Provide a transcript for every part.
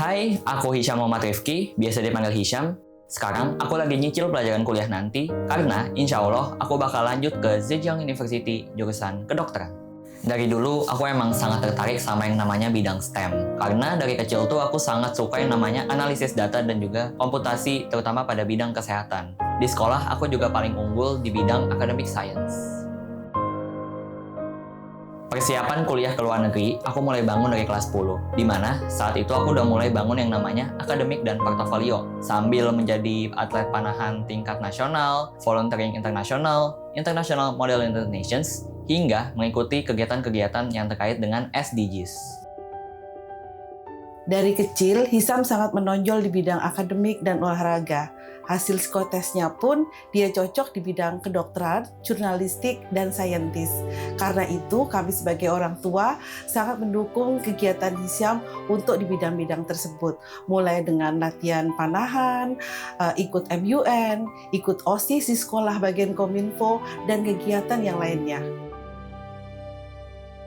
Hai, aku Hisham Muhammad Rifki, biasa dipanggil Hisham. Sekarang aku lagi nyicil pelajaran kuliah nanti, karena insya Allah aku bakal lanjut ke Zhejiang University jurusan kedokteran. Dari dulu aku emang sangat tertarik sama yang namanya bidang STEM, karena dari kecil tuh aku sangat suka yang namanya analisis data dan juga komputasi, terutama pada bidang kesehatan. Di sekolah aku juga paling unggul di bidang academic science. Persiapan kuliah ke luar negeri, aku mulai bangun dari kelas 10, di mana saat itu aku udah mulai bangun yang namanya akademik dan portofolio, sambil menjadi atlet panahan tingkat nasional, volunteering internasional, International Model United Nations, hingga mengikuti kegiatan-kegiatan yang terkait dengan SDGs. Dari kecil, Hisham sangat menonjol di bidang akademik dan olahraga. Hasil psikotesnya pun dia cocok di bidang kedokteran, jurnalistik, dan saintis. Karena itu, kami sebagai orang tua sangat mendukung kegiatan Hisham untuk di bidang-bidang tersebut. Mulai dengan latihan panahan, ikut MUN, ikut OSIS di sekolah bagian Kominfo, dan kegiatan yang lainnya.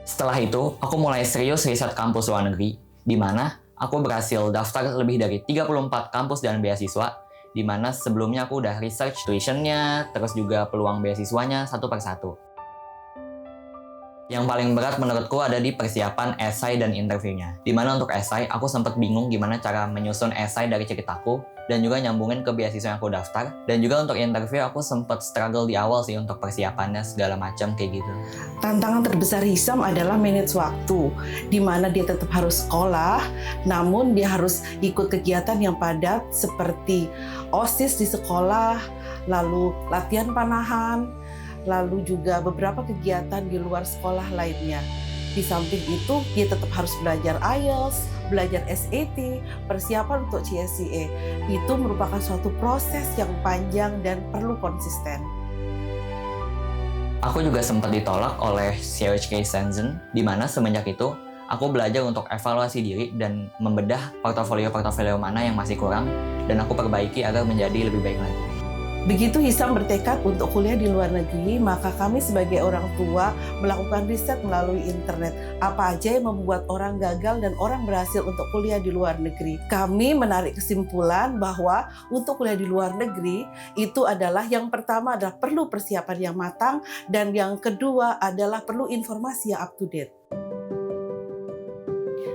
Setelah itu, aku mulai serius riset kampus luar negeri, di mana aku berhasil daftar lebih dari 34 kampus dan beasiswa, di mana sebelumnya aku udah research tuition-nya, terus juga peluang beasiswanya satu persatu. Yang paling berat menurutku ada di persiapan esai dan interviewnya. Di mana untuk esai, aku sempat bingung gimana cara menyusun esai dari ceritaku, dan juga nyambungin ke beasiswa yang aku daftar. Dan juga untuk interview, aku sempat struggle di awal sih untuk persiapannya segala macam kayak gitu. Tantangan terbesar Hisham adalah manage waktu, di mana dia tetap harus sekolah, namun dia harus ikut kegiatan yang padat seperti OSIS di sekolah, lalu latihan panahan, lalu juga beberapa kegiatan di luar sekolah lainnya. Di samping itu, dia tetap harus belajar IELTS, belajar SAT, persiapan untuk CSCA. Itu merupakan suatu proses yang panjang dan perlu konsisten. Aku juga sempat ditolak oleh CHK Shenzhen, di mana semenjak itu, aku belajar untuk evaluasi diri dan membedah portofolio-portofolio mana yang masih kurang, dan aku perbaiki agar menjadi lebih baik lagi. Begitu Hisham bertekad untuk kuliah di luar negeri, maka kami sebagai orang tua melakukan riset melalui internet. Apa aja yang membuat orang gagal dan orang berhasil untuk kuliah di luar negeri. Kami menarik kesimpulan bahwa untuk kuliah di luar negeri itu adalah yang pertama adalah perlu persiapan yang matang, dan yang kedua adalah perlu informasi yang up to date.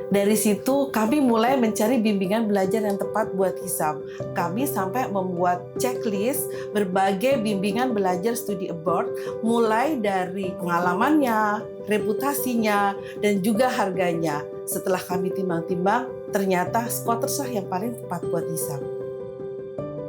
Dari situ kami mulai mencari bimbingan belajar yang tepat buat Hisham. Kami sampai membuat checklist berbagai bimbingan belajar studi abroad, mulai dari pengalamannya, reputasinya, dan juga harganya. Setelah kami timbang-timbang, ternyata Scholars yang paling tepat buat Hisham.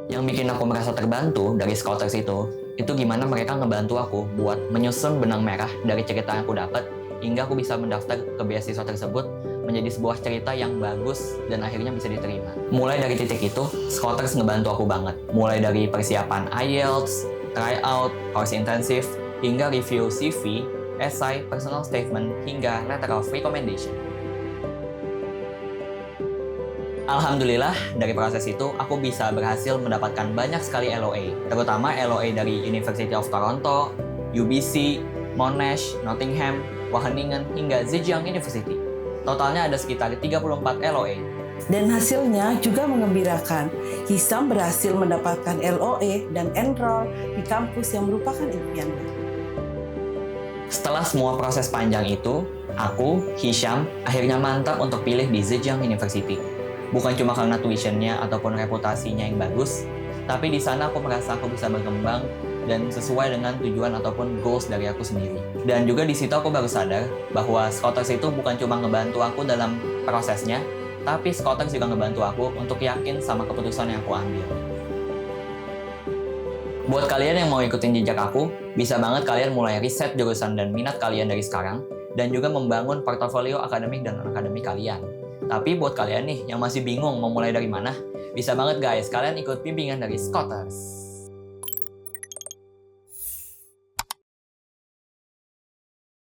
Yang bikin aku merasa terbantu dari Scholars itu gimana mereka ngebantu aku buat menyusun benang merah dari cerita yang aku dapat, hingga aku bisa mendaftar ke beasiswa tersebut menjadi sebuah cerita yang bagus dan akhirnya bisa diterima. Mulai dari titik itu, Scholars ngebantu aku banget. Mulai dari persiapan IELTS, tryout, course intensif, hingga review CV, essay, personal statement, hingga letter of recommendation. Alhamdulillah, dari proses itu, aku bisa berhasil mendapatkan banyak sekali LOA, terutama LOA dari University of Toronto, UBC, Monash, Nottingham, Wageningen, hingga Zhejiang University. Totalnya ada sekitar 34 LOA. Dan hasilnya juga mengembirakan. Hisham berhasil mendapatkan LOA dan enroll di kampus yang merupakan impiannya. Setelah semua proses panjang itu, aku, Hisham, akhirnya mantap untuk pilih di Zhejiang University. Bukan cuma karena tuitionnya ataupun reputasinya yang bagus, tapi di sana aku merasa aku bisa berkembang dan sesuai dengan tujuan ataupun goals dari aku sendiri. Dan juga di situ aku baru sadar bahwa Scholars itu bukan cuma ngebantu aku dalam prosesnya, tapi Scholars juga ngebantu aku untuk yakin sama keputusan yang aku ambil. Buat kalian yang mau ikutin jejak aku, bisa banget kalian mulai riset jurusan dan minat kalian dari sekarang, dan juga membangun portofolio akademik dan non-akademik kalian. Tapi buat kalian nih yang masih bingung mau mulai dari mana, bisa banget guys, kalian ikut bimbingan dari Scholars.